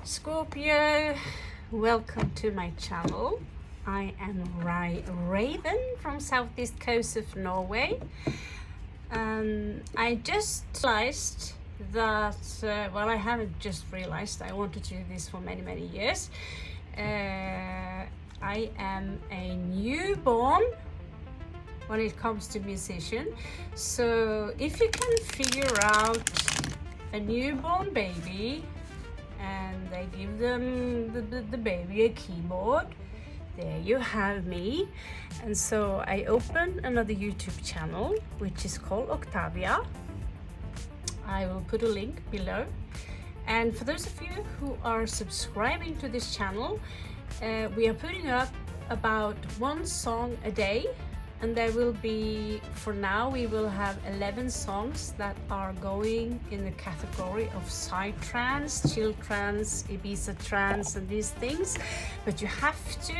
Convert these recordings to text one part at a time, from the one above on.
Scorpio, welcome to my channel. I am Raven from southeast coast of Norway. I just realized that, I haven't just realized, I wanted to do this for many years. I am a newborn when it comes to musician. So if you can figure out a newborn baby and they give them the baby a keyboard, there you have me. And so I opened another YouTube channel which is called Octavia. I will put a link below. And for those of you who are subscribing to this channel, we are putting up about one song a day. And there will be, for now, we will have 11 songs that are going in the category of psytrance, chill trance, Ibiza trance, and these things. But you have to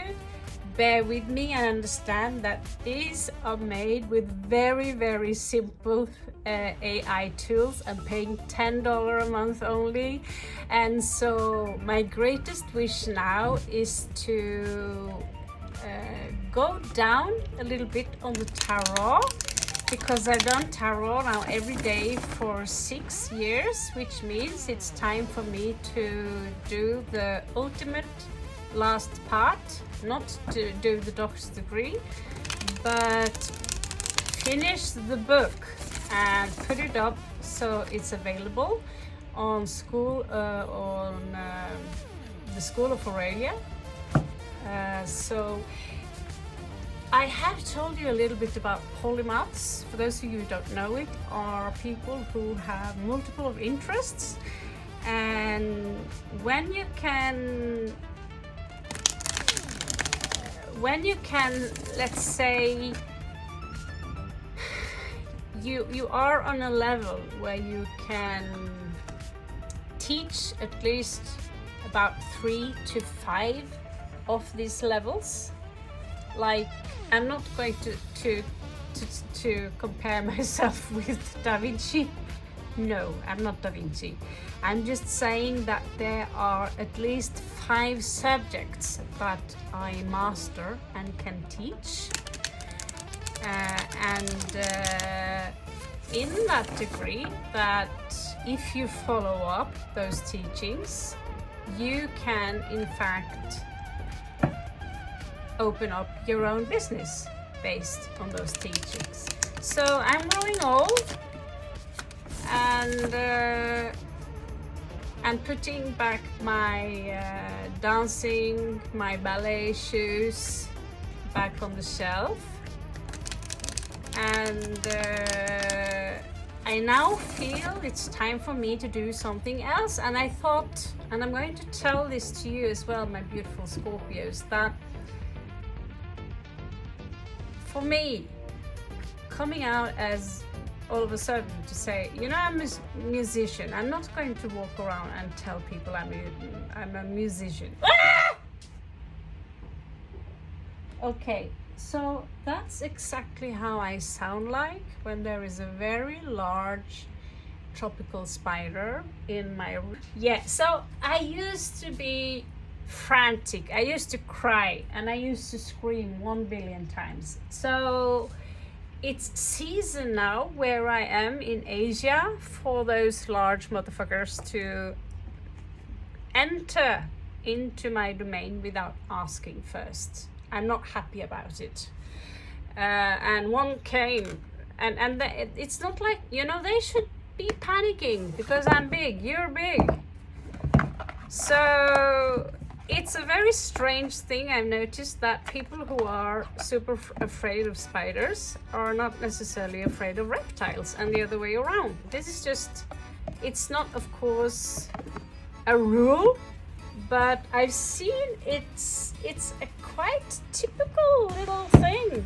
bear with me and understand that these are made with very simple AI tools. I'm paying $10 a month only. And so my greatest wish now is to go down a little bit on the tarot, because I've done tarot now every day for 6 years, which means it's time for me to do the ultimate last part, not to do the doctor's degree, but finish the book and put it up so it's available on the School of Aurelia. So I have told you a little bit about polymaths. For those of you who don't know it, are people who have multiple of interests, and when you can, let's say you are on a level where you can teach at least about 3 to 5 of these levels. Like, I'm not going to compare myself with Da Vinci. No, I'm not Da Vinci. I'm just saying that there are at least 5 subjects that I master and can teach. In that degree, that if you follow up those teachings, you can in fact open up your own business based on those teachings. So I'm growing old, and putting back my dancing, my ballet shoes back on the shelf, and I now feel it's time for me to do something else. And I thought, and I'm going to tell this to you as well, my beautiful Scorpios, that for me, coming out as all of a sudden to say, you know, I'm a musician. I'm not going to walk around and tell people I'm a musician. Ah! Okay, so that's exactly how I sound like when there is a very large tropical spider in my room. Yeah, so I used to be frantic. I used to cry and I used to scream 1 billion times. So it's season now where I am in Asia for those large motherfuckers to enter into my domain without asking first. I'm not happy about it. And one came, and it's not like, you know, they should be panicking because I'm big, you're big. So it's a very strange thing. I've noticed that people who are super afraid of spiders are not necessarily afraid of reptiles, and the other way around. This is just, it's not, of course, a rule, but I've seen it's a quite typical little thing.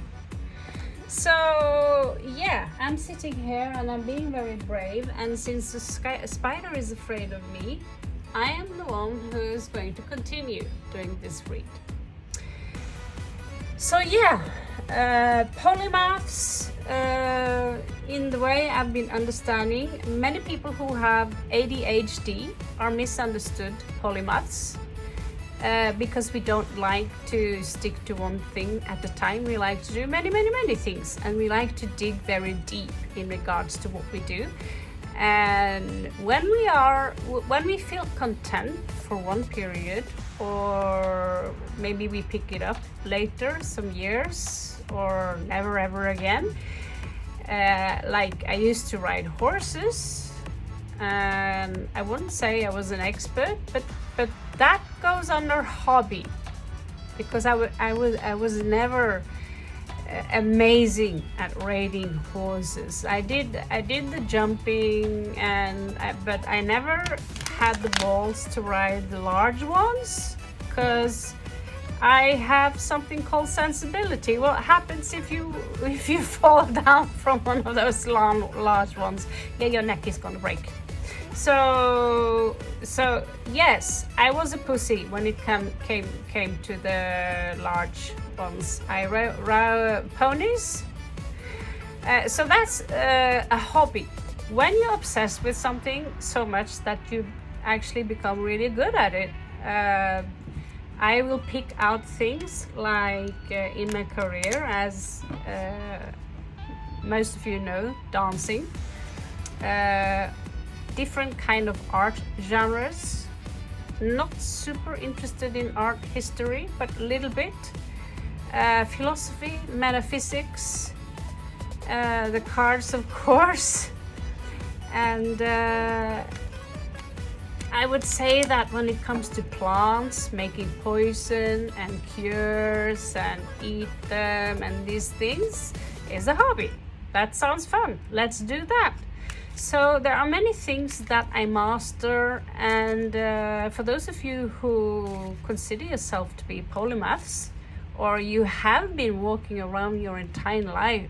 So yeah, I'm sitting here and I'm being very brave, and since the spider is afraid of me, I am the one who is going to continue doing this read. So yeah, polymaths, in the way I've been understanding, many people who have ADHD are misunderstood polymaths. Because we don't like to stick to one thing at a time. We like to do many things, and we like to dig very deep in regards to what we do. And when we feel content for one period, or maybe we pick it up later, some years, or never ever again. Like I used to ride horses, and I wouldn't say I was an expert, but that goes under hobby, because I was never amazing at riding horses. I did the jumping, but I never had the balls to ride the large ones, because I have something called sensibility. What happens if you fall down from one of those large ones? Yeah, your neck is gonna break. So yes, I was a pussy when it came to the large ones. I rode ponies. So that's a hobby. When you're obsessed with something so much that you actually become really good at it, I will pick out things like in my career, as most of you know, dancing. Different kind of art genres. Not super interested in art history, but a little bit. Philosophy, metaphysics, the cards, of course. And I would say that when it comes to plants, making poison and cures and eat them and these things is a hobby. That sounds fun. Let's do that. So there are many things that I master, and for those of you who consider yourself to be polymaths, or you have been walking around your entire life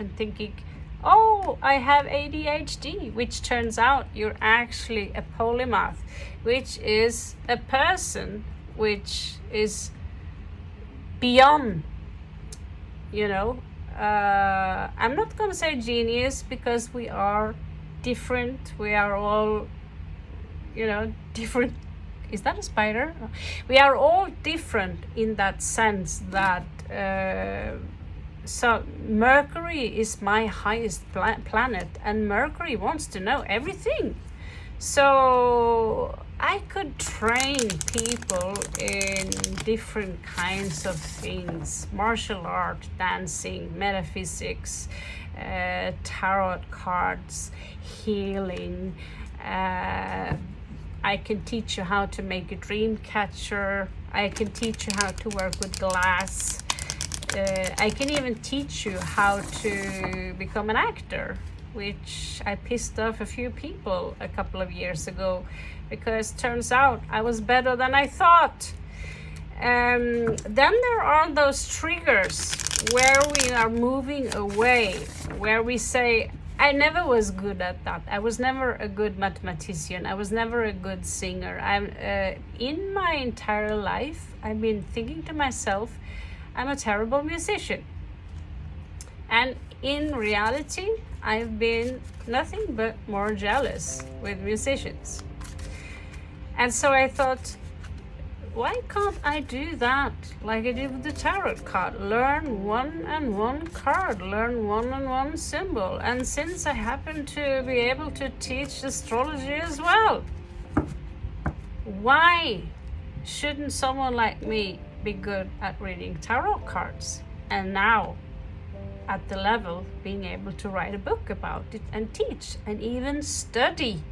and thinking, oh, I have ADHD, which turns out you're actually a polymath, which is a person which is beyond, I'm not going to say genius, because we are different. We are all, different. Is that a spider? We are all different in that sense that so Mercury is my highest planet, and Mercury wants to know everything. So I could train people in different kinds of things: martial art, dancing, metaphysics, tarot cards, healing. I can teach you how to make a dream catcher. I can teach you how to work with glass. I can even teach you how to become an actor, which I pissed off a few people a couple of years ago, because turns out I was better than I thought. Then there are those triggers where we are moving away, where we say, I never was good at that. I was never a good mathematician. I was never a good singer. In my entire life, I've been thinking to myself, I'm a terrible musician. And in reality, I've been nothing but more jealous with musicians. And so I thought, why can't I do that like I did with the tarot card? Learn one and one card, learn one and one symbol. And since I happen to be able to teach astrology as well, why shouldn't someone like me be good at reading tarot cards? And now, at the level, being able to write a book about it and teach and even study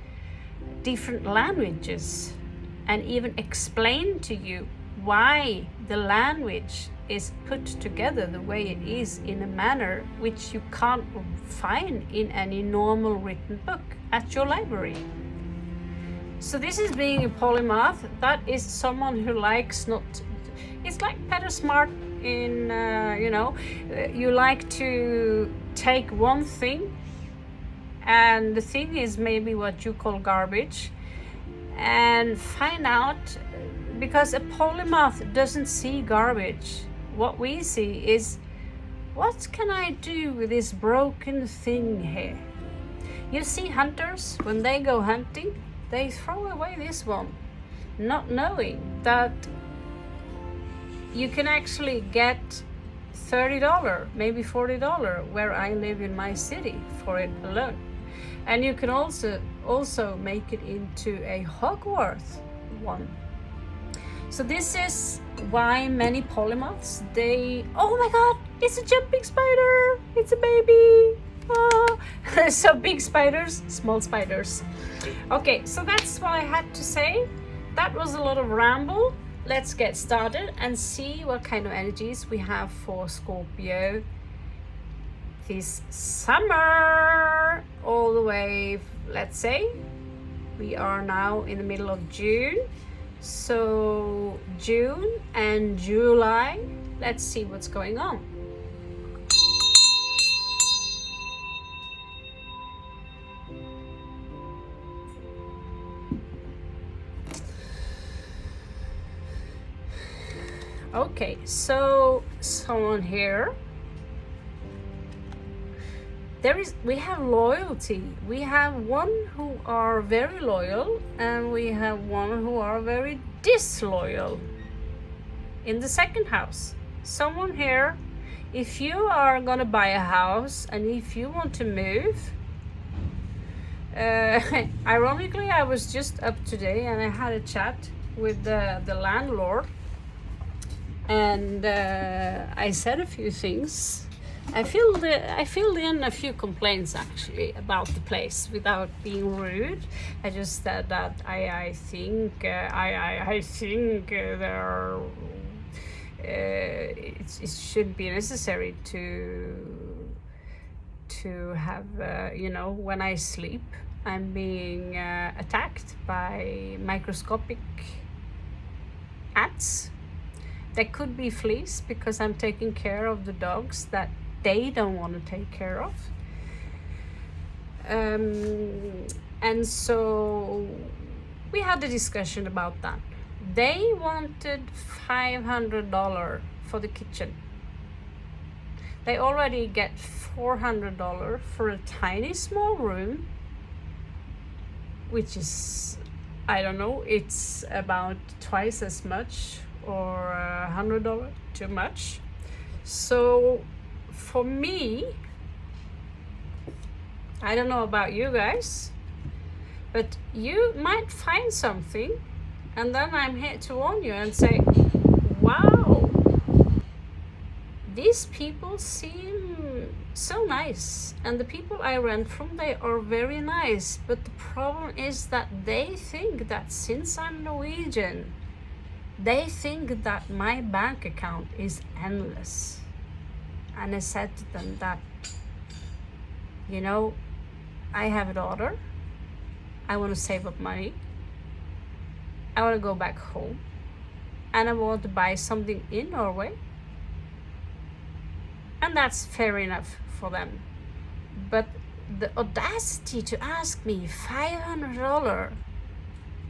different languages, and even explain to you why the language is put together the way it is, in a manner which you can't find in any normal written book at your library. So this is being a polymath. That is someone who likes not... It's like Peter Smart in, you like to take one thing, and the thing is maybe what you call garbage, and find out, because a polymath doesn't see garbage. what we see is, what can I do with this broken thing here? You see hunters, when they go hunting, they throw away this one, not knowing that you can actually get $30, maybe $40 where I live in my city for it alone. And you can also make it into a Hogwarts one. So this is why many polymoths, oh my god, it's a jumping spider, it's a baby. Oh. So big spiders, small spiders. Okay, so that's what I had to say. That was a lot of ramble. Let's get started and see what kind of energies we have for Scorpio this summer, all the way, let's say, we are now in the middle of June. So June and July, let's see what's going on. Okay, so someone here. We have loyalty. We have one who are very loyal and we have one who are very disloyal. In the second house, someone here, if you are gonna buy a house and if you want to move, ironically, I was just up today and I had a chat with the landlord, and I said a few things. I filled in a few complaints actually about the place without being rude. I just said that I think there are, it should be necessary to have when I sleep, I'm being attacked by microscopic ants. There could be fleas because I'm taking care of the dogs that they don't want to take care of. And so we had a discussion about that. They wanted $500 for the kitchen. They already get $400 for a tiny small room, which is, I don't know, it's about twice as much or $100 too much. So for me, I don't know about you guys, but you might find something, and then I'm here to warn you and say, wow, these people seem so nice, and the people I rent from, they are very nice, but the problem is that they think that since I'm Norwegian, they think that my bank account is endless. And I said to them that, I have a daughter, I want to save up money, I want to go back home, and I want to buy something in Norway. And that's fair enough for them. But the audacity to ask me $500,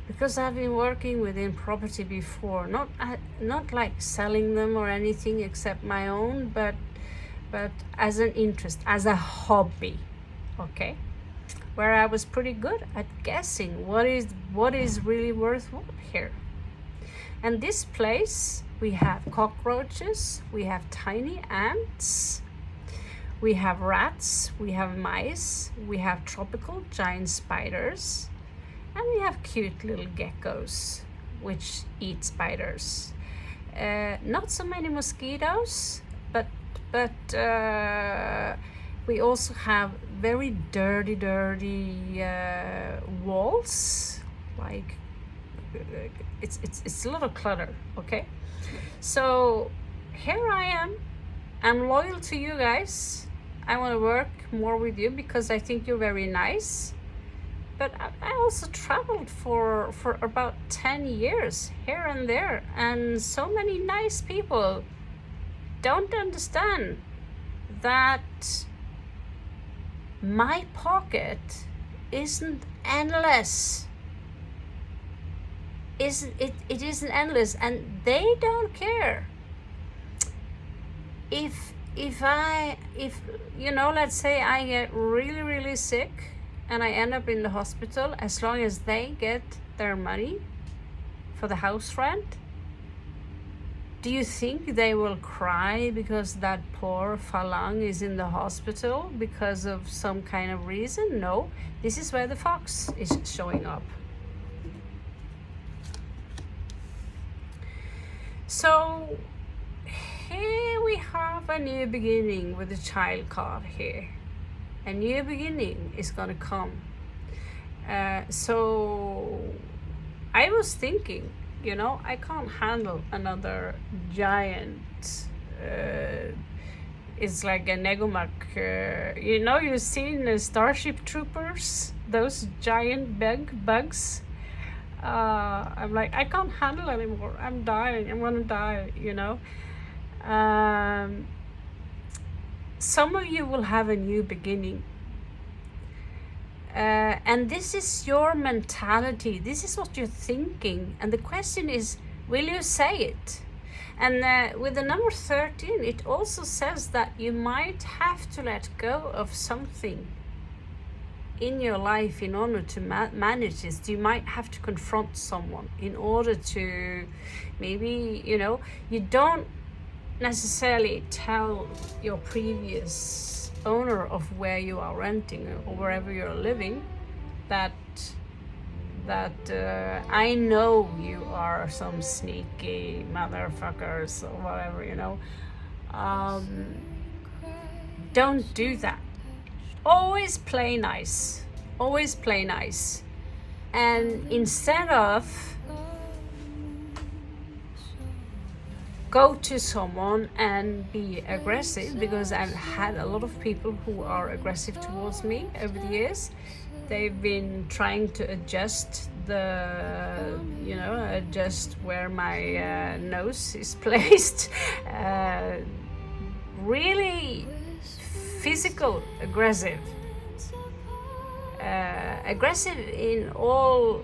because I've been working within property before, not like selling them or anything except my own, but as an interest, as a hobby, okay? Where I was pretty good at guessing what is really worth what here. And this place, we have cockroaches, we have tiny ants, we have rats, we have mice, we have tropical giant spiders, and we have cute little geckos which eat spiders. Not so many mosquitoes, but we also have very dirty walls. Like it's a lot of clutter. Okay, so here I am. I'm loyal to you guys. I want to work more with you because I think you're very nice. But I also traveled for about 10 years here and there, and so many nice people don't understand that my pocket isn't endless. It isn't endless, and they don't care. if you know, let's say I get really really sick and I end up in the hospital, as long as they get their money for the house rent, do you think they will cry because that poor Falang is in the hospital because of some kind of reason? No, this is where the fox is showing up. So here we have a new beginning with the child card here. A new beginning is gonna come. So I was thinking, you know, I can't handle another giant. It's like a Negomag. You know, you've seen the Starship Troopers, those giant bugs. I'm like, I can't handle anymore. I'm dying. I'm gonna die. You know. Some of you will have a new beginning. And this is your mentality. This is what you're thinking. And the question is, will you say it? And with the number 13, it also says that you might have to let go of something in your life in order to manage this. You might have to confront someone in order to, maybe, you know, you don't necessarily tell your previous owner of where you are renting or wherever you're living that I know you are some sneaky motherfuckers or whatever, you know. Don't do that. Always play nice. Always play nice. And instead of go to someone and be aggressive, because I've had a lot of people who are aggressive towards me over the years. They've been trying to adjust adjust where my nose is placed. Really physical aggressive. Aggressive in all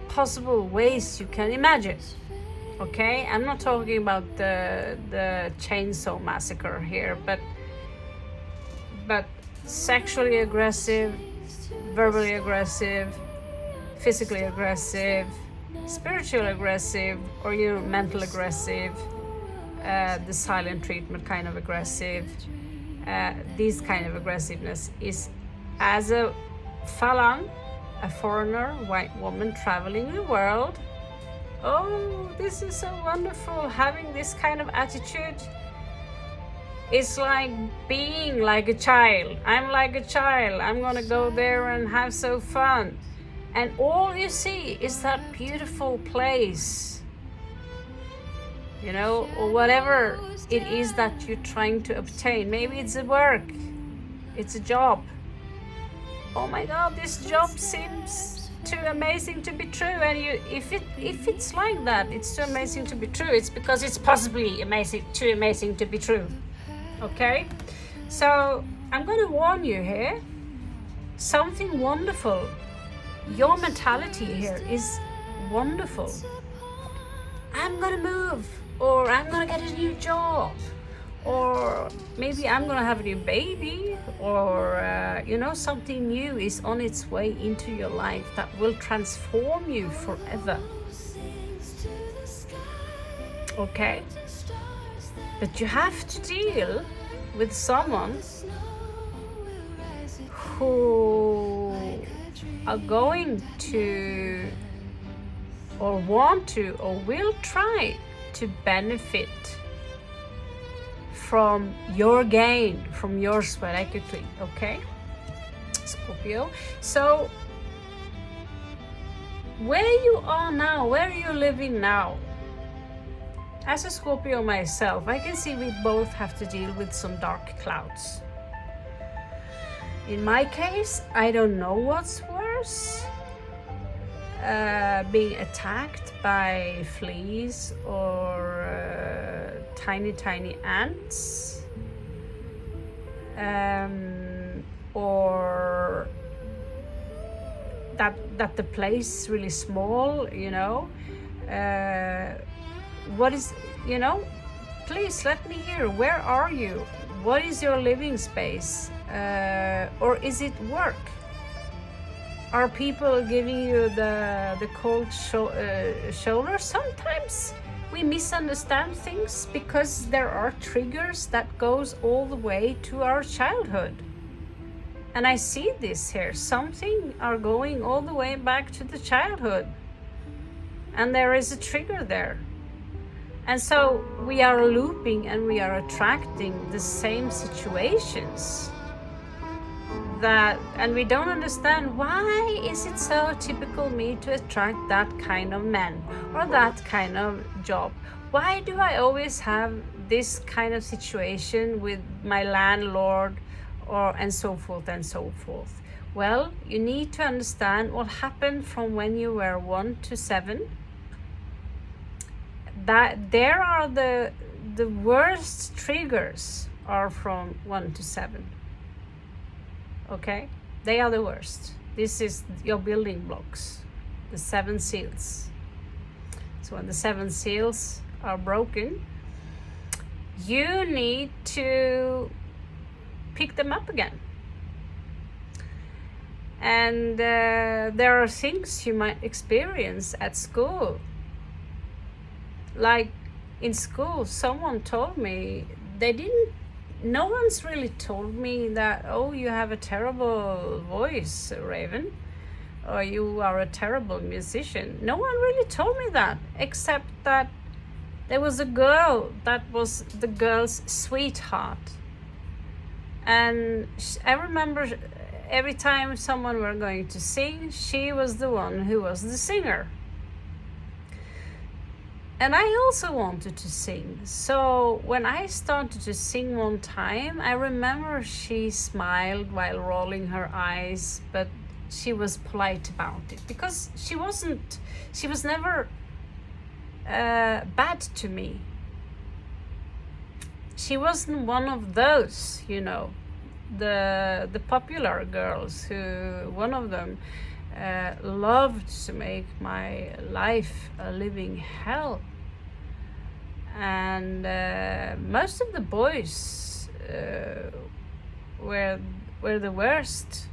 possible ways you can imagine. Okay, I'm not talking about the chainsaw massacre here, but sexually aggressive, verbally aggressive, physically aggressive, spiritually aggressive, or mental aggressive, the silent treatment kind of aggressive. This kind of aggressiveness is, as a Falang, a foreigner, white woman traveling the world. Oh, this is so wonderful. Having this kind of attitude is like being like a child. I'm like a child. I'm gonna go there and have so fun. And all you see is that beautiful place, you know, or whatever it is that you're trying to obtain. Maybe it's a work, it's a job. Oh my God, this job seems too amazing to be true. And if it's like that, it's too amazing to be true, it's because it's possibly too amazing to be true. Okay, so I'm gonna warn you here, something wonderful. Your mentality here is wonderful. I'm gonna move, or I'm gonna get a new job, or maybe I'm gonna have a new baby, or something new is on its way into your life that will transform you forever. Okay, but you have to deal with someone who are going to, or want to, or will try to benefit from your gain, from your sweat equity. Okay, Scorpio. So where you are now, where you're living now, as a Scorpio myself, I can see we both have to deal with some dark clouds. In my case, I don't know what's worse, being attacked by fleas or tiny ants, or that the place is really small, you know. What is, you know, please let me hear. Where are you? What is your living space? Or is it work? Are people giving you the cold shoulder? Sometimes we misunderstand things because there are triggers that goes all the way to our childhood. And I see this here. Something are going all the way back to the childhood. And there is a trigger there. And so we are looping and we are attracting the same situations. And we don't understand, why is it so typical me to attract that kind of man or that kind of job? Why do I always have this kind of situation with my landlord, and so forth and so forth? Well, you need to understand what happened from when you were 1 to 7. That there are the worst triggers are from 1 to 7. Okay, they are the worst. This is your building blocks, the 7 seals. So when the 7 seals are broken, you need to pick them up again. And there are things you might experience at school. Like in school, someone told me, no one's really told me that, oh, you have a terrible voice, Raven, or you are a terrible musician. No one really told me that, except that there was a girl that was the girl's sweetheart. And I remember every time someone were going to sing, she was the one who was the singer. And I also wanted to sing. So when I started to sing one time, I remember she smiled while rolling her eyes, but she was polite about it because she was never bad to me. She wasn't one of those, the popular girls who, one of them loved to make my life a living hell. And most of the boys were the worst.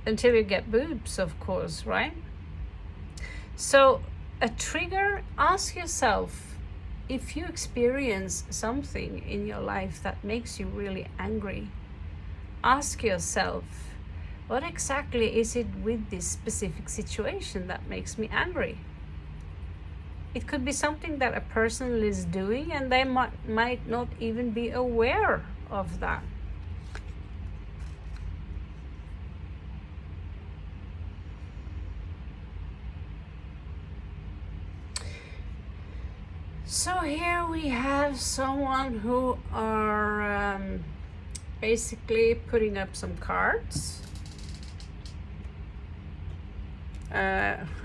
Until you get boobs, of course, right? So a trigger, ask yourself, if you experience something in your life that makes you really angry, ask yourself, what exactly is it with this specific situation that makes me angry? It could be something that a person is doing and they might not even be aware of that. So here we have someone who are basically putting up some cards.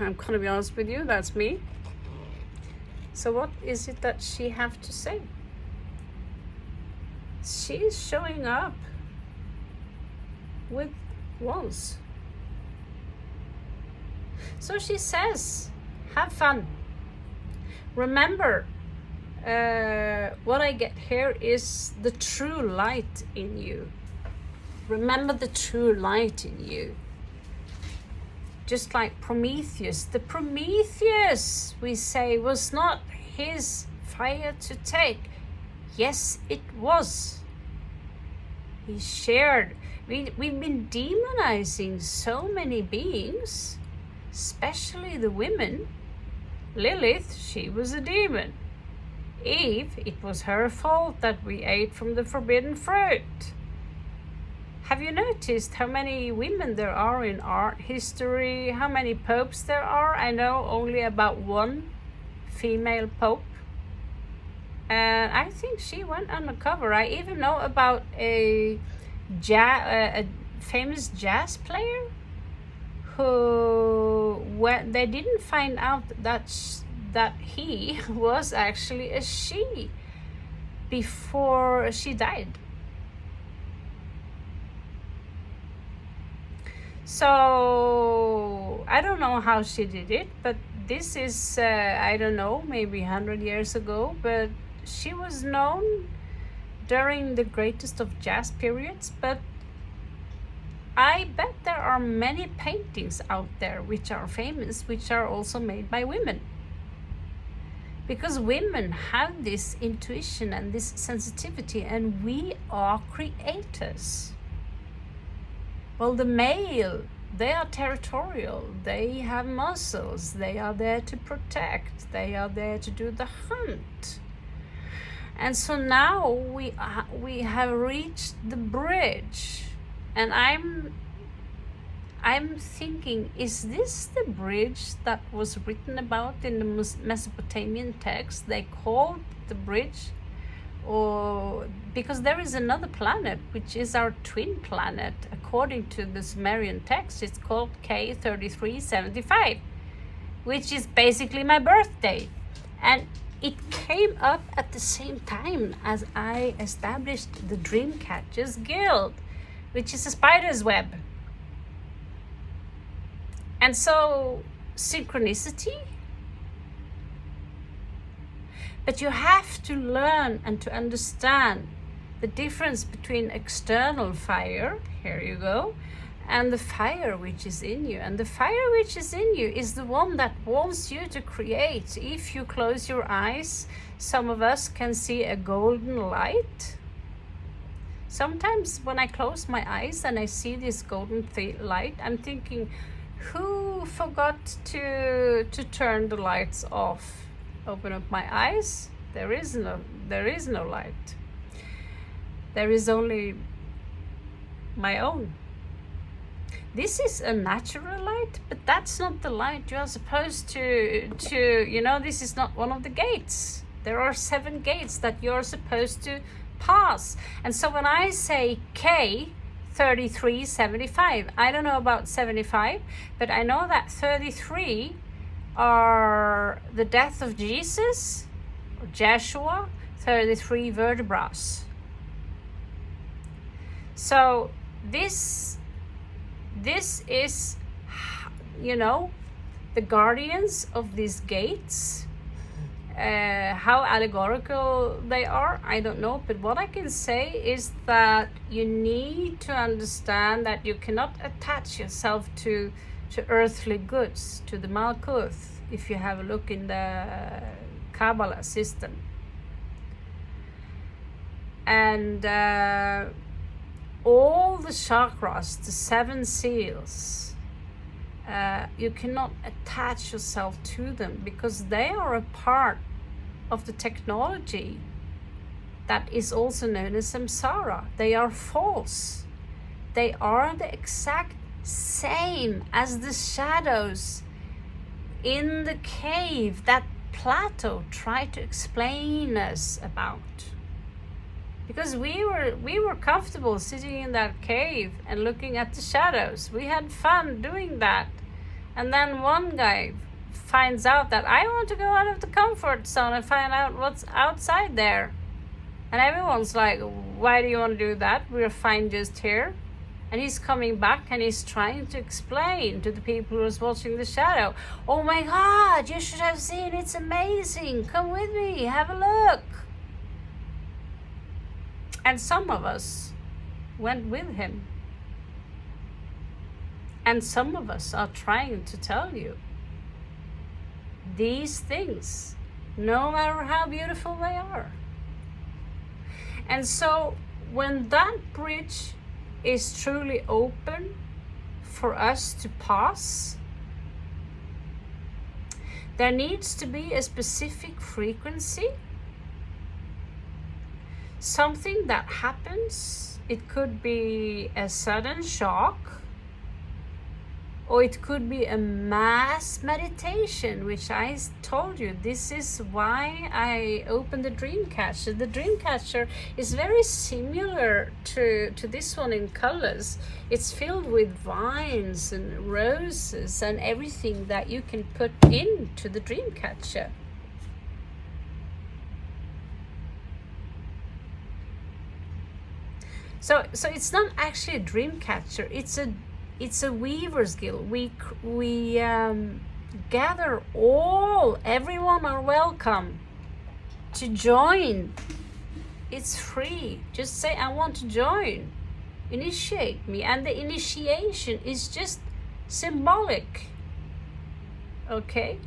I'm gonna be honest with you, that's me. So what is it that she have to say? She's showing up with wands. So she says, have fun. Remember, what I get here is the true light in you. Remember the true light in you. Just like Prometheus. The Prometheus, we say, was not his fire to take. Yes, it was. He shared. We've been demonizing so many beings, especially the women. Lilith, she was a demon. Eve, it was her fault that we ate from the forbidden fruit. Have you noticed how many women there are in art history? How many popes there are? I know only about one female pope. And I think she went undercover. I even know about a famous jazz player who, when they didn't find out that he was actually a she before she died. So I don't know how she did it, but this is, I don't know, maybe 100 years ago, but she was known during the greatest of jazz periods. But I bet there are many paintings out there which are famous, which are also made by women. Because women have this intuition and this sensitivity, and we are creators. Well, the male, they are territorial, they have muscles, they are there to protect, they are there to do the hunt. And so now we have reached the bridge, and I'm thinking, is this the bridge that was written about in the Mesopotamian text? They called the bridge, or because there is another planet which is our twin planet. According to the Sumerian text, it's called K3375, which is basically my birthday. And it came up at the same time as I established the Dreamcatchers Guild, which is a spider's web. And so, synchronicity. But you have to learn and to understand the difference between external fire, here you go, and the fire which is in you. And the fire which is in you is the one that wants you to create. If you close your eyes, some of us can see a golden light. Sometimes when I close my eyes and I see this golden light, I'm thinking, who forgot to turn the lights off? Open up my eyes, there is no light. There is only my own. This is a natural light, but that's not the light you are supposed to this is not one of the gates. There are 7 gates that you're supposed to pass. And so when I say K3375, I don't know about 75, but I know that 33 are the death of Jesus, or Joshua, 33 vertebrae. So this is, the guardians of these gates. How allegorical they are, I don't know. But what I can say is that you need to understand that you cannot attach yourself to earthly goods, to the Malkuth, if you have a look in the Kabbalah system. And all the chakras, the 7 seals, you cannot attach yourself to them, because they are a part of the technology that is also known as samsara. They are false. They are the exact same as the shadows in the cave that Plato tried to explain us about. Because we were comfortable sitting in that cave and looking at the shadows. We had fun doing that. And then one guy finds out that I want to go out of the comfort zone and find out what's outside there. And everyone's like, why do you want to do that? We're fine just here. And he's coming back and he's trying to explain to the people who was watching the shadow, oh my God, you should have seen, it's amazing. Come with me, have a look. And some of us went with him. And some of us are trying to tell you these things, no matter how beautiful they are. And so when that bridge is truly open for us to pass, there needs to be a specific frequency, something that happens. It could be a sudden shock, or it could be a mass meditation, which I told you, this is why I opened the Dreamcatcher. The Dreamcatcher is very similar to this one in colors. It's filled with vines and roses and everything that you can put into the Dreamcatcher. So it's not actually a dream catcher. It's a weaver's guild. We gather everyone are welcome to join. It's free. Just say, I want to join. Initiate me. And the initiation is just symbolic. Okay?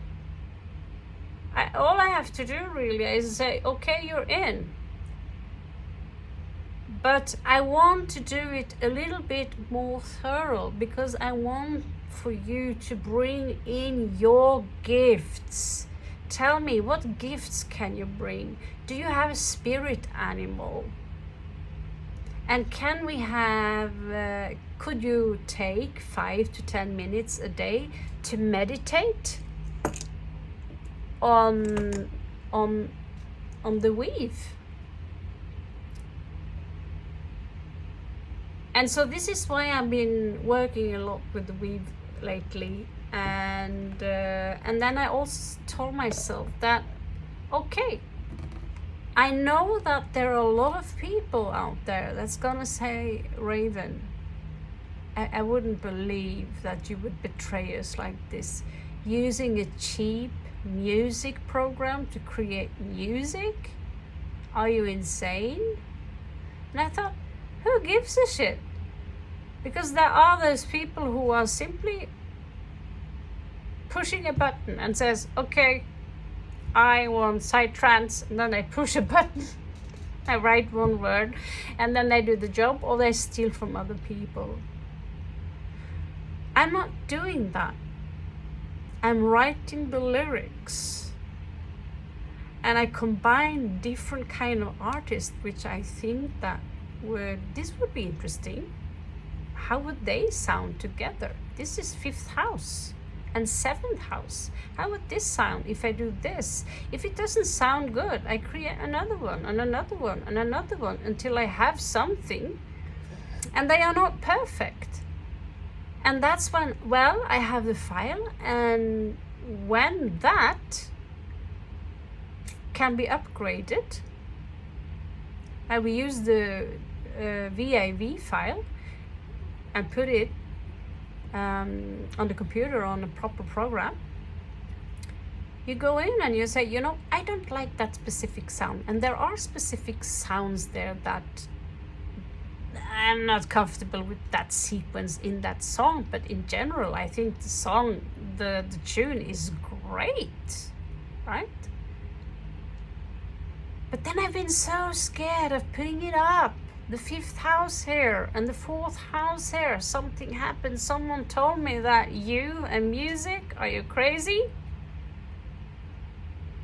All I have to do really is say, okay, you're in. But I want to do it a little bit more thorough, because I want for you to bring in your gifts. Tell me, what gifts can you bring? Do you have a spirit animal? And can we have, could you take 5 to 10 minutes a day to meditate on the weave? And so this is why I've been working a lot with the weave lately. And then I also told myself that, okay, I know that there are a lot of people out there that's gonna say, Raven, I wouldn't believe that you would betray us like this, using a cheap music program to create music. Are you insane? And I thought, who gives a shit? Because there are those people who are simply pushing a button and says, okay, I want psytrance, and then they push a button, I write one word, and then they do the job, or they steal from other people. I'm not doing that. I'm writing the lyrics, and I combine different kind of artists, which I think that this would be interesting. How would they sound together? This is 5th house and 7th house. How would this sound if I do this? If it doesn't sound good, I create another one and another one and another one until I have something. And they are not perfect. And that's when, well, I have the file, and when that can be upgraded, I will use the VAV file and put it on the computer on a proper program. You go in and you say, you know, I don't like that specific sound, and there are specific sounds there that I'm not comfortable with that sequence in that song, but in general I think the song, the tune is great, right? But then I've been so scared of putting it up. The 5th house here and the 4th house here. Something happened. Someone told me that you and music, are you crazy?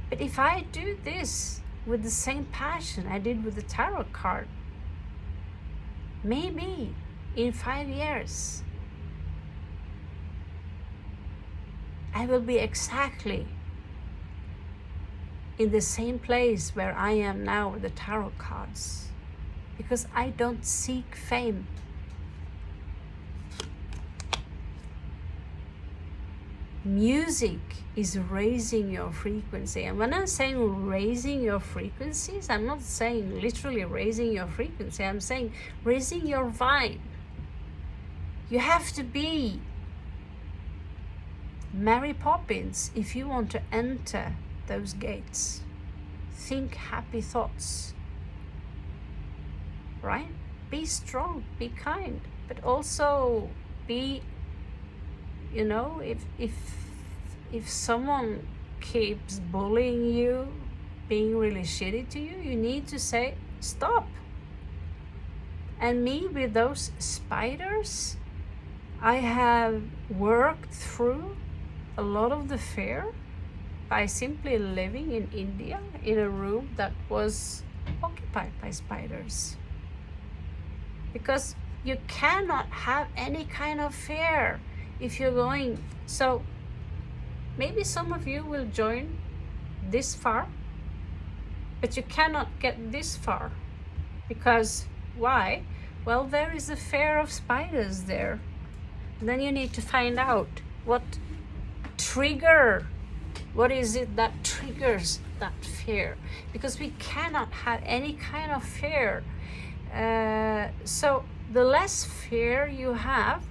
But if I do this with the same passion I did with the tarot card, maybe in 5 years I will be exactly in the same place where I am now with the tarot cards. Because I don't seek fame. Music is raising your frequency. And when I'm saying raising your frequencies, I'm not saying literally raising your frequency. I'm saying raising your vibe. You have to be Mary Poppins if you want to enter those gates. Think happy thoughts. Right? Be strong, be kind, but also be, you know, if someone keeps bullying you, being really shitty to you, you need to say stop. And me with those spiders, I have worked through a lot of the fear by simply living in India in a room that was occupied by spiders. Because you cannot have any kind of fear if you're going. So maybe some of you will join this far, but you cannot get this far. Because why? Well, there is a fear of spiders there. And then you need to find out what is it that triggers that fear, because we cannot have any kind of fear. So the less fear you have,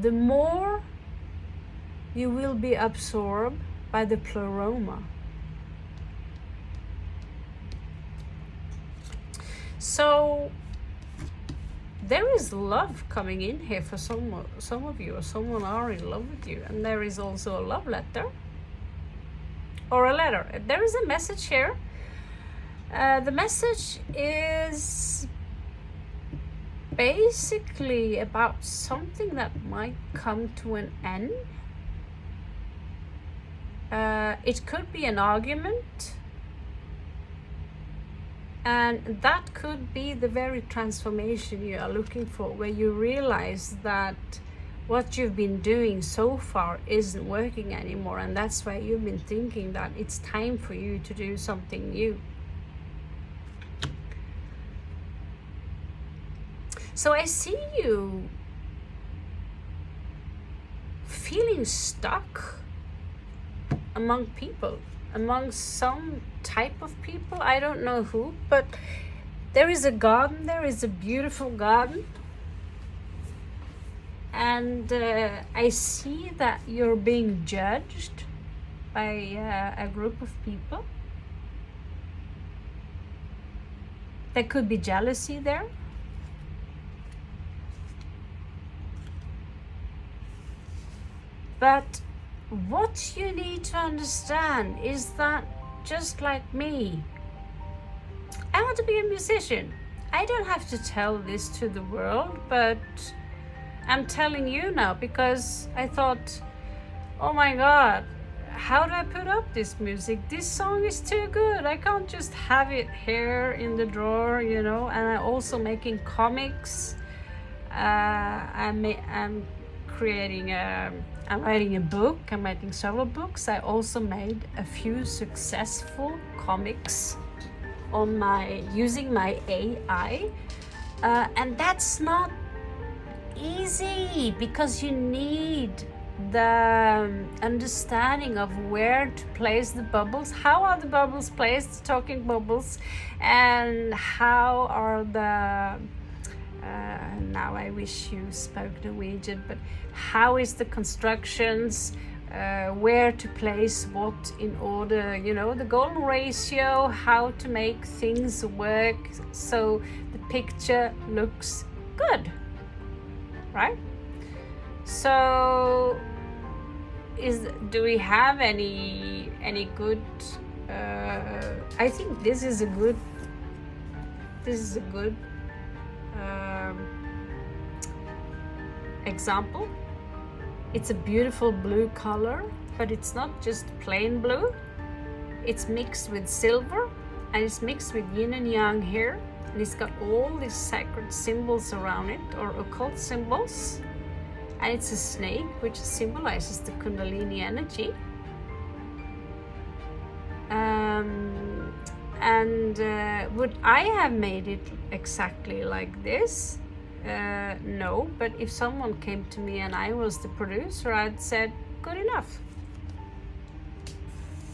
the more you will be absorbed by the pleroma. So there is love coming in here for some of you, or someone are in love with you, and there is also a love letter or a letter. There is a message here. The message is basically about something that might come to an end. It could be an argument, and that could be the very transformation you are looking for, where you realize that what you've been doing so far isn't working anymore, and that's why you've been thinking that it's time for you to do something new. So I see you feeling stuck among people, among some type of people. I don't know who, but there is a garden, there is a beautiful garden. And I see that you're being judged by a group of people. There could be jealousy there. But what you need to understand is that, just like me, I want to be a musician. I don't have to tell this to the world, but I'm telling you now because I thought, oh my God, how do I put up this music? This song is too good. I can't just have it here in the drawer, you know. And I'm also making comics. I'm creating I'm writing a book. I'm writing several books. I also made a few successful comics on using my AI, and that's not easy because you need the understanding of where to place the bubbles. How are the bubbles placed, the talking bubbles, and how are the now I wish you spoke Norwegian, but how is the constructions, where to place what in order, you know, the golden ratio, how to make things work so the picture looks good, right? So do we have any good I think this is a good example. It's a beautiful blue color, but it's not just plain blue. It's mixed with silver, and it's mixed with yin and yang here, and it's got all these sacred symbols around it, or occult symbols, and it's a snake which symbolizes the Kundalini energy. Would I have made it exactly like this? No, but if someone came to me and I was the producer, I'd said, good enough.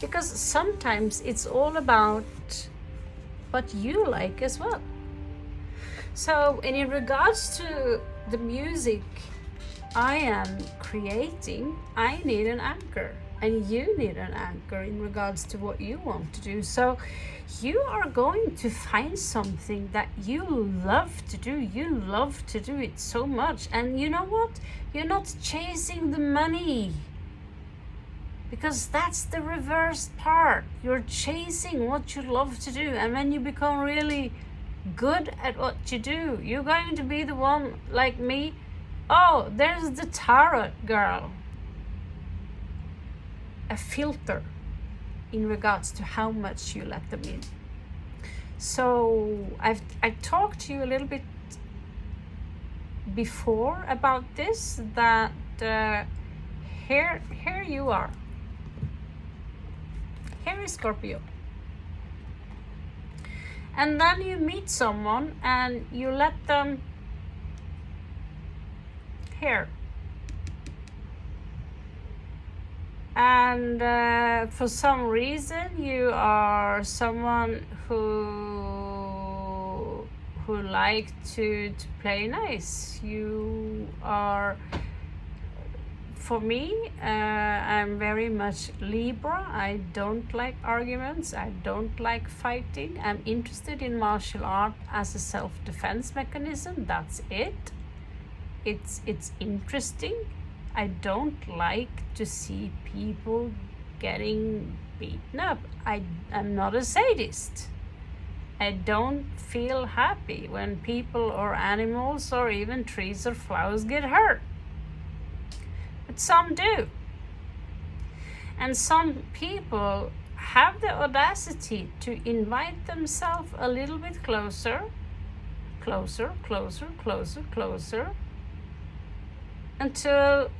Because sometimes it's all about what you like as well. So, and in regards to the music I am creating, I need an anchor, and you need an anchor in regards to what you want to do. So you are going to find something that you love to do. You love to do it so much. And you know what? You're not chasing the money, because that's the reverse part. You're chasing what you love to do. And when you become really good at what you do, you're going to be the one like me. Oh, there's the tarot girl. A filter in regards to how much you let them in. So I talked to you a little bit before about this, that here you are. Here is Scorpio. And then you meet someone and you let them here. And for some reason you are someone who like to play nice. You are for me, I'm very much Libra. I don't like arguments. I don't like fighting. I'm interested in martial art as a self-defense mechanism. That's it. It's interesting. I don't like to see people getting beaten up. I'm not a sadist. I don't feel happy when people or animals or even trees or flowers get hurt. But some do. And some people have the audacity to invite themselves a little bit closer, closer, closer, closer, closer, until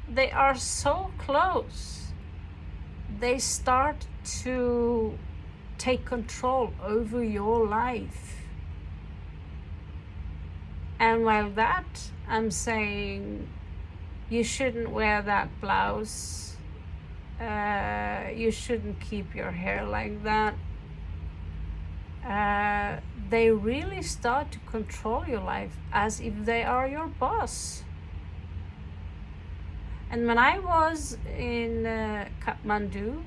they are so close, they start to take control over your life. And while that, I'm saying, you shouldn't wear that blouse. You shouldn't keep your hair like that. They really start to control your life as if they are your boss. And when I was in Kathmandu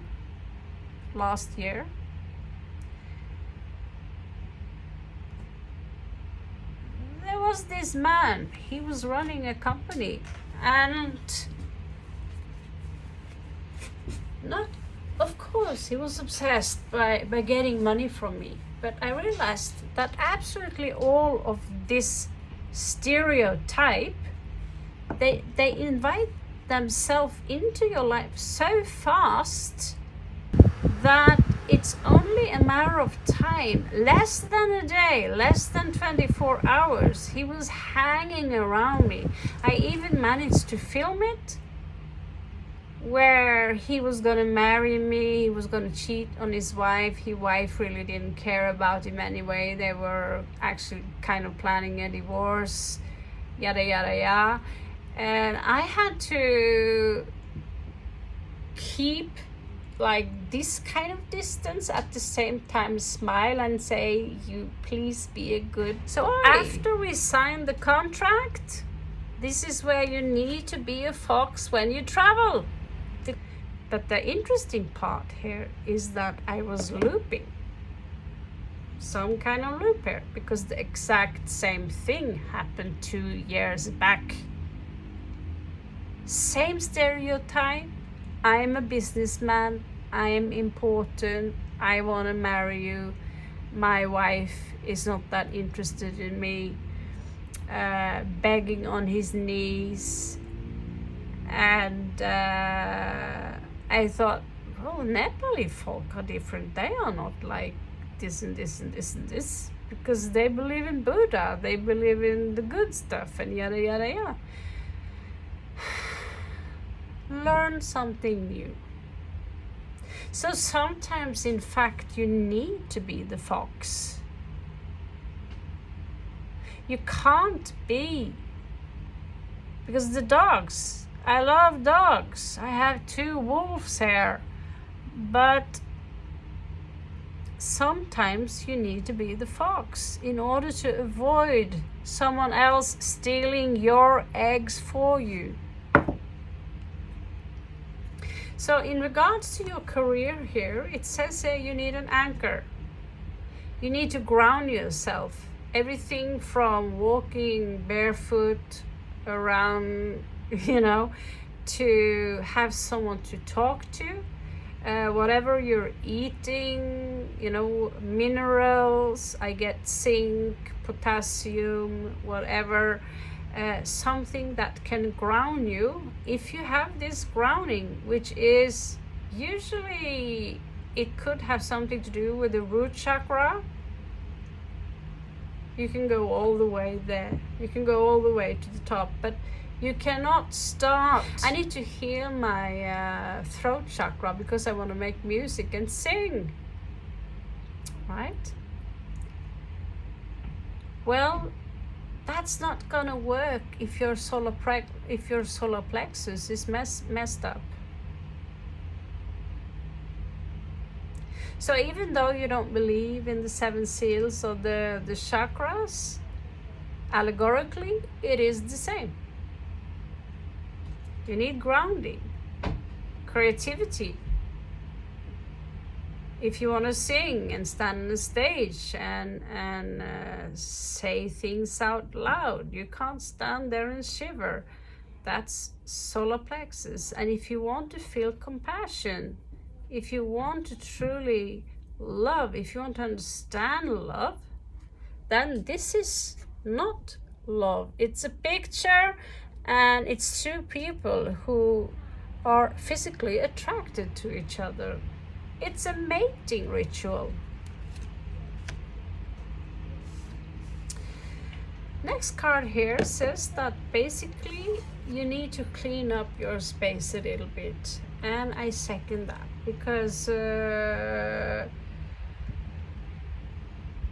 last year, there was this man. He was running a company, and not, of course, he was obsessed by getting money from me. But I realized that absolutely all of this stereotype, they invite themselves into your life so fast that it's only a matter of time, less than a day, less than 24 hours. He was hanging around me. I even managed to film it, where he was going to marry me, he was going to cheat on his wife. His wife really didn't care about him anyway. They were actually kind of planning a divorce, yada, yada, yada. And I had to keep like this kind of distance, at the same time smile and say, you please be a good boy. After we signed the contract, this is where you need to be a fox when you travel. But the interesting part here is that I was looping, some kind of loop here, because the exact same thing happened 2 years back. Same stereotype. I'm a businessman, I am important, I want to marry you, my wife is not that interested in me, begging on his knees. And I thought, well, Nepali folk are different. They are not like this and this and this and this, because they believe in Buddha, they believe in the good stuff, and yada, yada, yada. Learn something new. So sometimes, in fact, you need to be the fox. You can't be, because the dogs, I love dogs. I have 2 wolves here, but sometimes you need to be the fox in order to avoid someone else stealing your eggs for you. So in regards to your career here, it says here you need an anchor. You need to ground yourself. Everything from walking barefoot around, to have someone to talk to. Whatever you're eating, minerals, I get zinc, potassium, whatever. Something that can ground you. If you have this grounding, which is usually, it could have something to do with the root chakra, you can go all the way there. You can go all the way to the top, but you cannot start. I need to heal my throat chakra because I want to make music and sing, right? Well, that's not gonna work if your solar plexus is messed up. So even though you don't believe in the 7 seals or the chakras, allegorically, it is the same. You need grounding, creativity. If you want to sing and stand on the stage and say things out loud, you can't stand there and shiver. That's solar plexus. And if you want to feel compassion, if you want to truly love, if you want to understand love, then this is not love. It's a picture, and it's two people who are physically attracted to each other. It's a mating ritual. Next card here says that basically you need to clean up your space a little bit. And I second that, because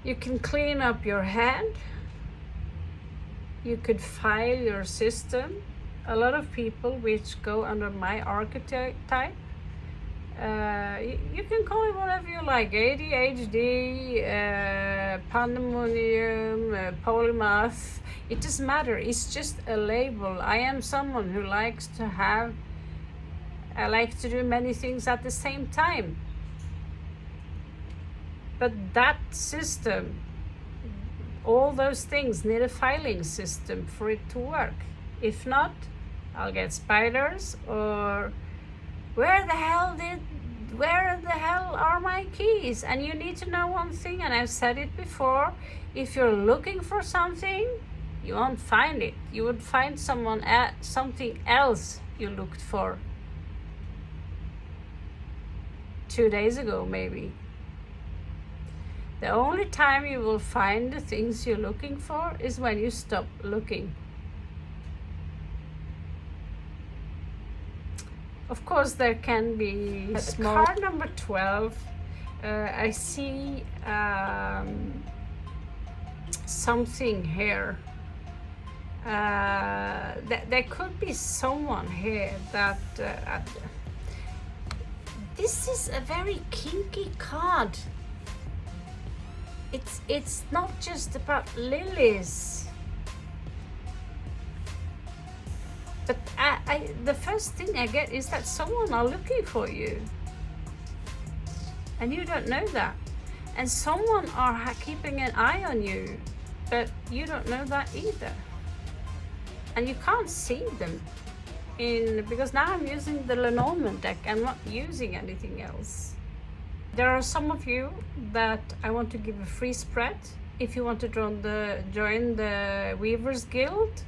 you can clean up your head. You could file your system. A lot of people which go under my archetype, you can call it whatever you like, ADHD, pandemonium, polymath, it doesn't matter, it's just a label. I am someone who likes to I like to do many things at the same time. But that system, all those things need a filing system for it to work. If not, I'll get spiders, or where the hell are my keys? And you need to know one thing, and I've said it before, if you're looking for something, you won't find it. You would find something else you looked for 2 days ago, maybe. The only time you will find the things you're looking for is when you stop looking. Of course, there can be small. Card number 12, I see something here. There could be someone here that this is a very kinky card. It's not just about lilies. But the first thing I get is that someone are looking for you, and you don't know that, and someone are keeping an eye on you, but you don't know that either, and you can't see them because now I'm using the Lenormand deck. I'm not using anything else. There are some of you that I want to give a free spread. If you want to join the Weavers Guild,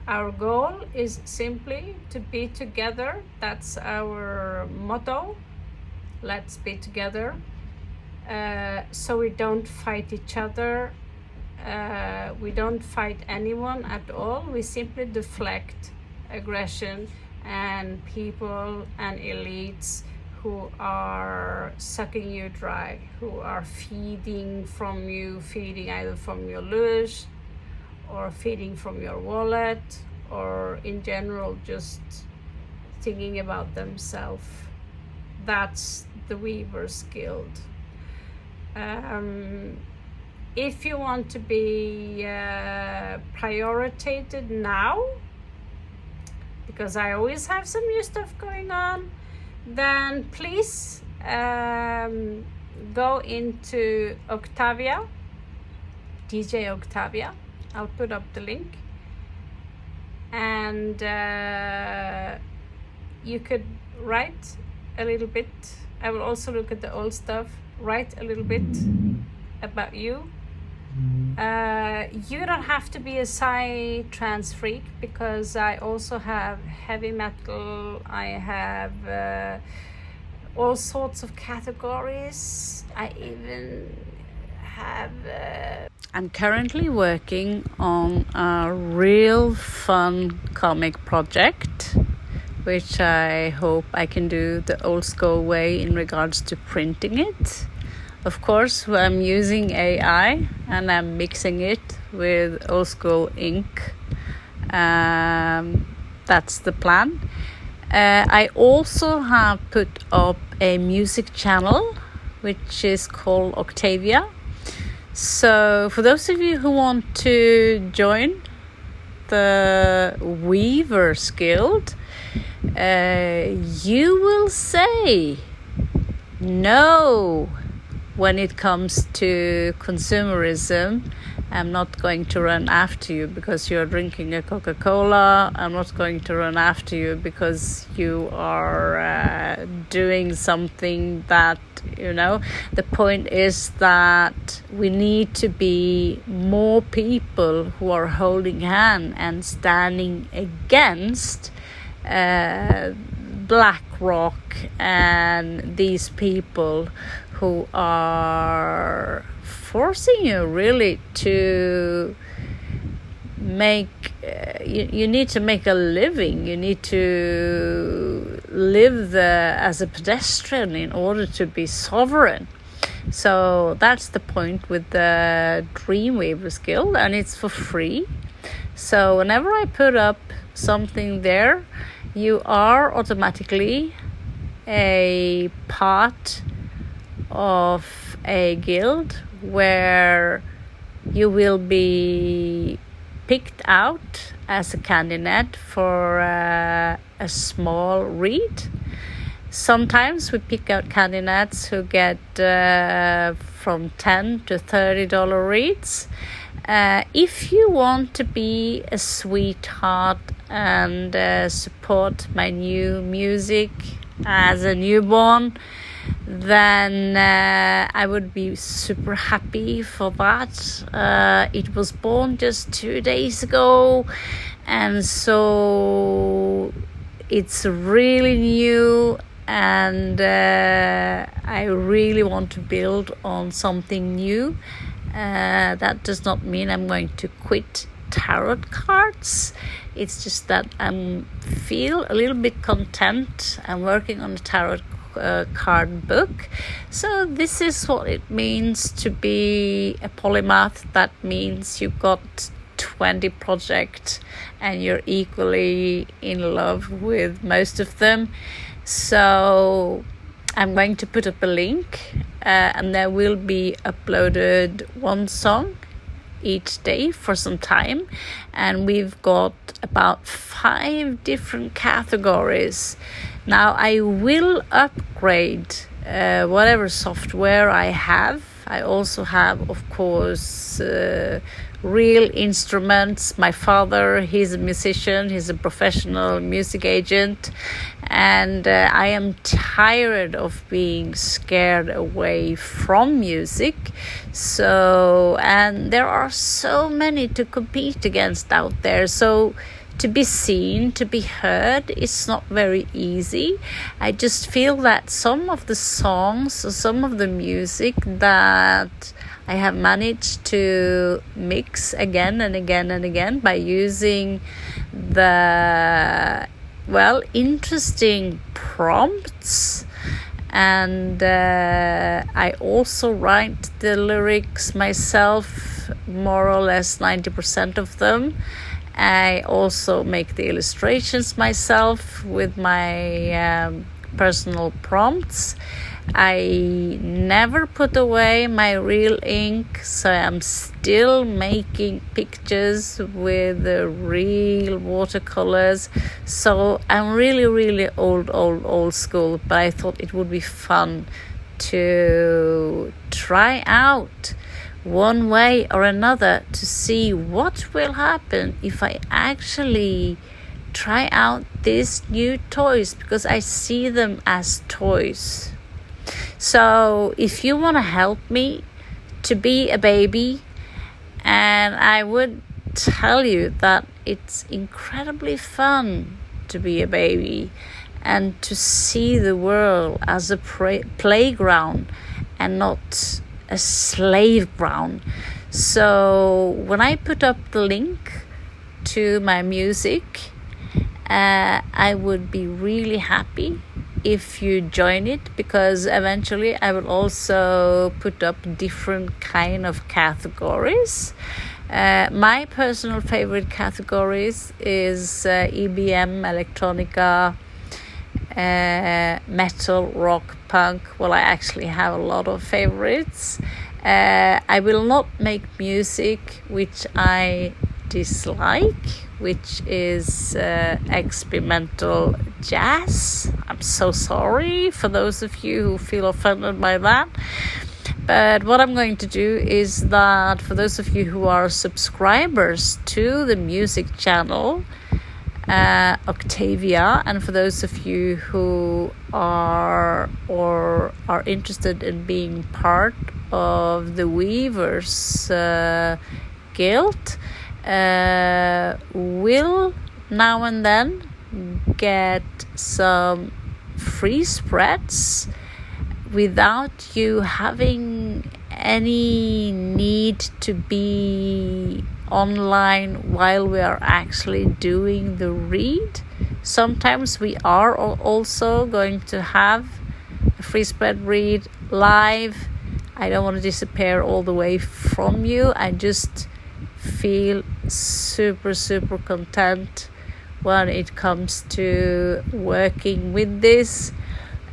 our goal is simply to be together. That's our motto. Let's be together. So we don't fight each other. We don't fight anyone at all. We simply deflect aggression and people and elites who are sucking you dry, who are feeding either from your luge, or feeding from your wallet, or in general just thinking about themselves. That's the Weavers Guild. If you want to be prioritized now, because I always have some new stuff going on, then please go into Octavia, DJ Octavia. I'll put up the link, and you could write a little bit. I will also look at the old stuff, write a little bit about you. You don't have to be a psy-trance freak, because I also have heavy metal, I have all sorts of categories. I even have I'm currently working on a real fun comic project, which I hope I can do the old school way in regards to printing it. Of course, I'm using AI and I'm mixing it with old school ink. That's the plan. I also have put up a music channel which is called Octavia. So for those of you who want to join the Weavers Guild, you will say no when it comes to consumerism. I'm not going to run after you because you're drinking a Coca-Cola. I'm not going to run after you because you are doing something that, the point is that we need to be more people who are holding hand and standing against BlackRock and these people who are forcing you really to make you need to make a living. You need to live as a pedestrian in order to be sovereign. So that's the point with the Dreamweavers Guild, and it's for free. So whenever I put up something there, you are automatically a part of a guild where you will be picked out as a candidate for a small read. Sometimes we pick out candidates who get from $10 to $30 reads. If you want to be a sweetheart and support my new music as a newborn, then I would be super happy for that. It was born just 2 days ago, and so it's really new, and I really want to build on something new. That does not mean I'm going to quit tarot cards. It's just that I feel a little bit content. I'm working on a tarot card book. So this is what it means to be a polymath. That means you've got 20 projects and you're equally in love with most of them. So I'm going to put up a link and there will be uploaded one song each day for some time, and we've got about 5 different categories. Now I will upgrade whatever software I have. I also have, of course, real instruments. My father, he's a musician, he's a professional music agent, and I am tired of being scared away from music. So, and there are so many to compete against out there. So to be seen, to be heard, it's not very easy. I just feel that some of the songs, or some of the music that I have managed to mix again and again and again by using the, interesting prompts. And I also write the lyrics myself, more or less 90% of them. I also make the illustrations myself with my personal prompts. I never put away my real ink, so I'm still making pictures with the real watercolors. So I'm really old school, but I thought it would be fun to try out one way or another to see what will happen if I actually try out these new toys, because I see them as toys. So if you want to help me to be a baby, and I would tell you that it's incredibly fun to be a baby and to see the world as a playground and not a slave ground. So when I put up the link to my music, I would be really happy if you join it, because eventually I will also put up different kind of categories. My personal favorite categories is EBM, electronica, metal, rock, punk. Well, I actually have a lot of favorites. I will not make music which I dislike, which is experimental jazz. I'm so sorry for those of you who feel offended by that. But what I'm going to do is that for those of you who are subscribers to the music channel, Octavia, and for those of you who are interested in being part of the Weavers Guild, will now and then get some free spreads without you having any need to be online while we are actually doing the read. Sometimes we are also going to have a free spread read live. I don't want to disappear all the way from you. I just feel super content when it comes to working with this.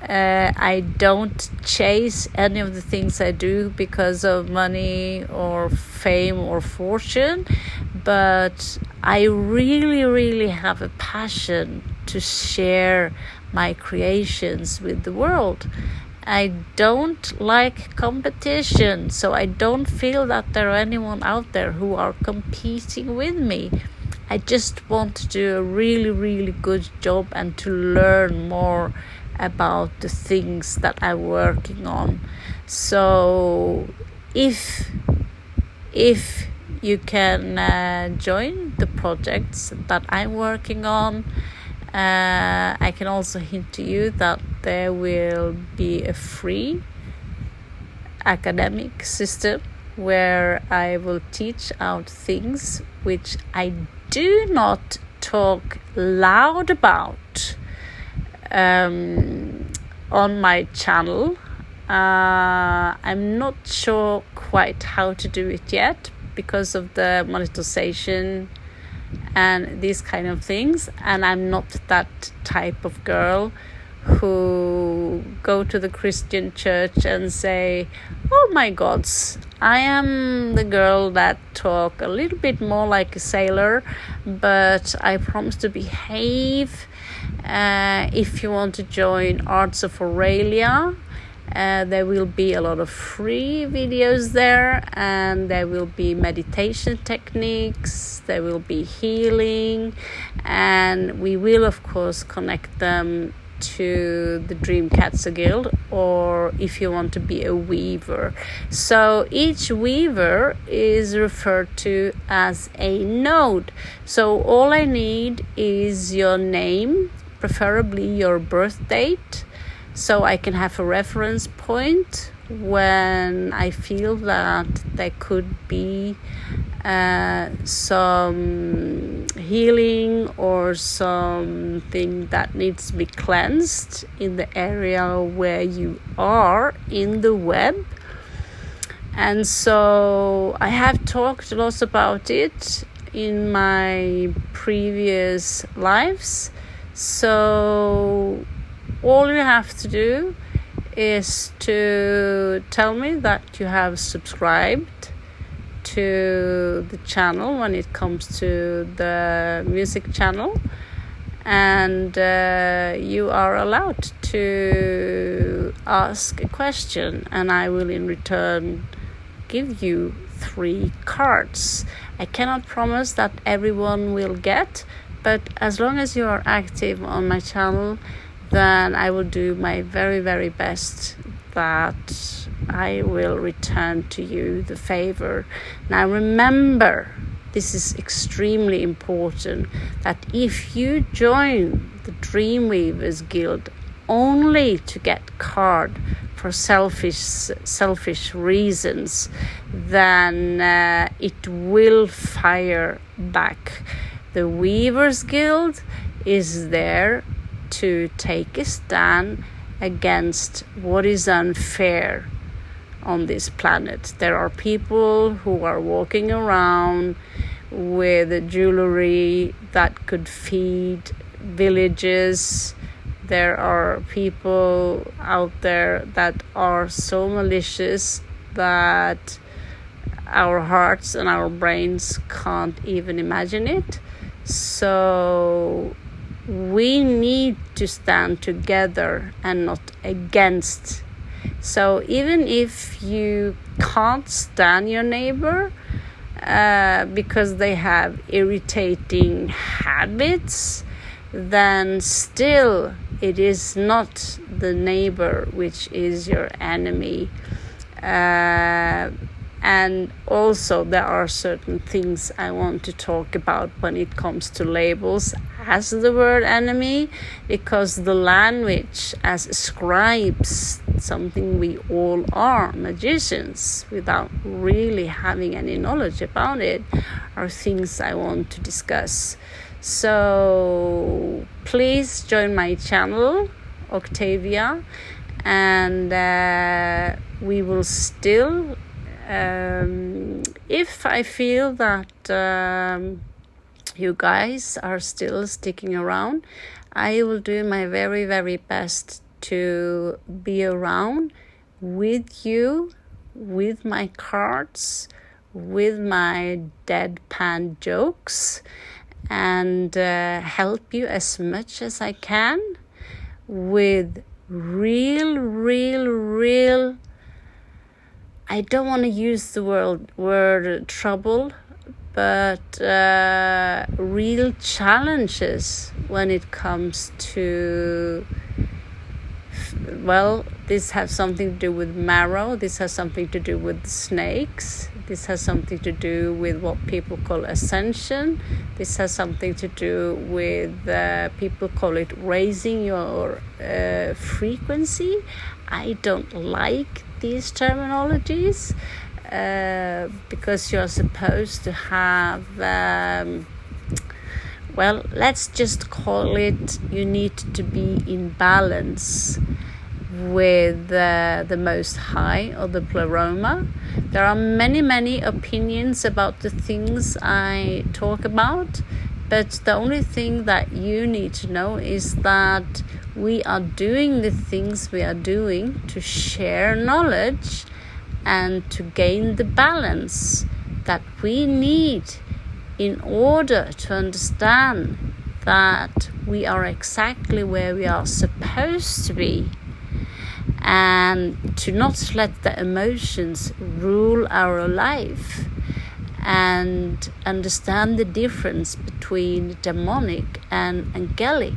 I don't chase any of the things I do because of money or fame or fortune, but I really have a passion to share my creations with the world. I don't like competition, so I don't feel that there are anyone out there who are competing with me. I just want to do a really good job and to learn more about the things that I'm working on. So if you can join the projects that I'm working on, I can also hint to you that there will be a free academic system where I will teach out things which I do not talk loud about on my channel. I'm not sure quite how to do it yet because of the monetization and these kind of things, and I'm not that type of girl who go to the Christian church and say, oh my gods, I am the girl that talk a little bit more like a sailor, but I promise to behave. If you want to join Arts of Aurelia, there will be a lot of free videos there, and there will be meditation techniques, there will be healing, and we will of course connect them to the Dreamcatcher Guild, or if you want to be a weaver. So each weaver is referred to as a node. So all I need is your name, preferably your birth date, so I can have a reference point when I feel that there could be some healing or something that needs to be cleansed in the area where you are in the web. And so I have talked a lot about it in my previous lives. So all you have to do is to tell me that you have subscribed to the channel when it comes to the music channel, and you are allowed to ask a question, and I will in return give you 3 cards. I cannot promise that everyone will get, but as long as you are active on my channel, then I will do my very best that I will return to you the favor. Now remember, this is extremely important, that if you join the Dreamweavers Guild only to get card for selfish reasons, then it will fire back. The Weavers Guild is there to take a stand against what is unfair on this planet. There are people who are walking around with jewelry that could feed villages. There are people out there that are so malicious that our hearts and our brains can't even imagine it. So we need to stand together and not against. So even if you can't stand your neighbor because they have irritating habits, then still it is not the neighbor which is your enemy. And also there are certain things I want to talk about when it comes to labels as the word enemy, because the language as scribes, something we all are, magicians, without really having any knowledge about it, are things I want to discuss. So please join my channel, Octavia, and we will still, if I feel that you guys are still sticking around, I will do my very, very best to be around with you, with my cards, with my deadpan jokes, and help you as much as I can with real, I don't want to use the word trouble, but real challenges when it comes to, well, this has something to do with marrow, this has something to do with snakes, this has something to do with what people call ascension, this has something to do with, people call it raising your frequency. I don't like these terminologies because you're supposed to have, well, let's just call it, you need to be in balance with the Most High or the Pleroma. There are many opinions about the things I talk about, but the only thing that you need to know is that we are doing the things we are doing to share knowledge and to gain the balance that we need in order to understand that we are exactly where we are supposed to be, and to not let the emotions rule our life, and understand the difference between demonic and angelic,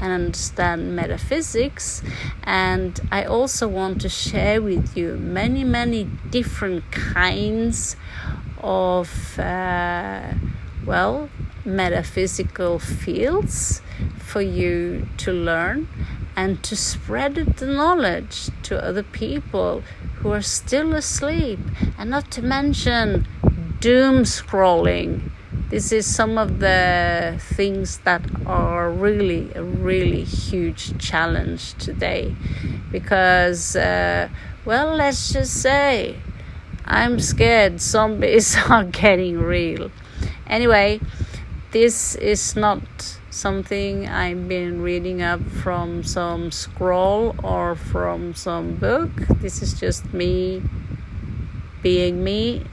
and understand metaphysics. And I also want to share with you many different kinds of metaphysical fields for you to learn and to spread the knowledge to other people who are still asleep, and not to mention doom scrolling. This is some of the things that are really a really huge challenge today, because let's just say I'm scared zombies are getting real. Anyway, this is not something I've been reading up from some scroll or from some book. This is just me being me,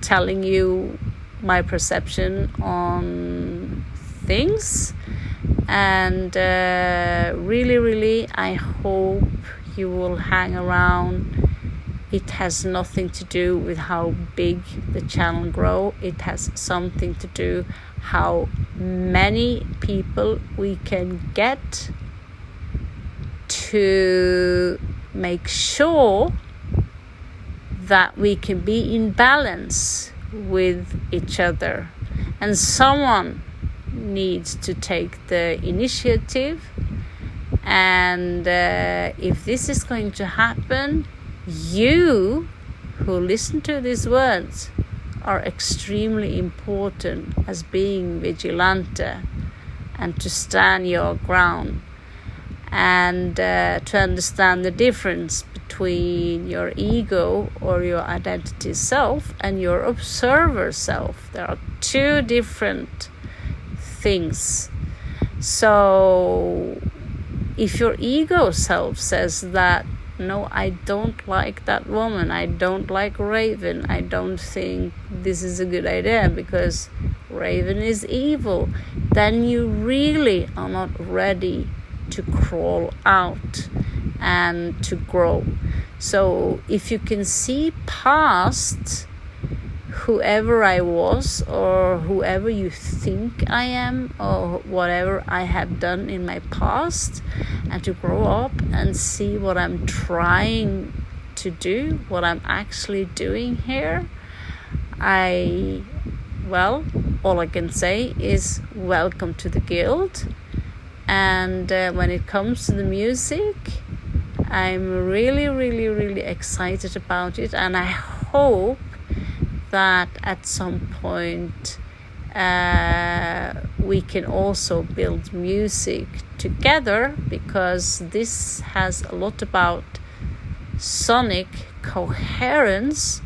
telling you my perception on things. And really I hope you will hang around. It has nothing to do with how big the channel grow. It has something to do how many people we can get to make sure that we can be in balance with each other. And someone needs to take the initiative. And if this is going to happen, you who listen to these words are extremely important as being vigilante, and to stand your ground, and to understand the difference between your ego or your identity self and your observer self. There are two different things. So if your ego self says that no, I don't like that woman, I don't like Raven, I don't think this is a good idea because Raven is evil, then you really are not ready to crawl out and to grow. So if you can see past whoever I was or whoever you think I am or whatever I have done in my past, and to grow up and see what I'm trying to do, what I'm actually doing here, all I can say is welcome to the guild. And when it comes to the music, I'm really, really, really excited about it, and I hope that at some point we can also build music together, because this has a lot about sonic coherence,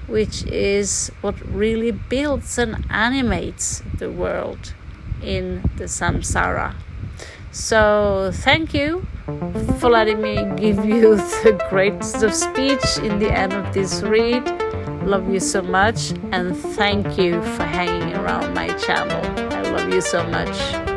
which is what really builds and animates the world in the samsara. So thank you for letting me give you the greatest of speech in the end of this read. Love you so much, and thank you for hanging around my channel. I love you so much.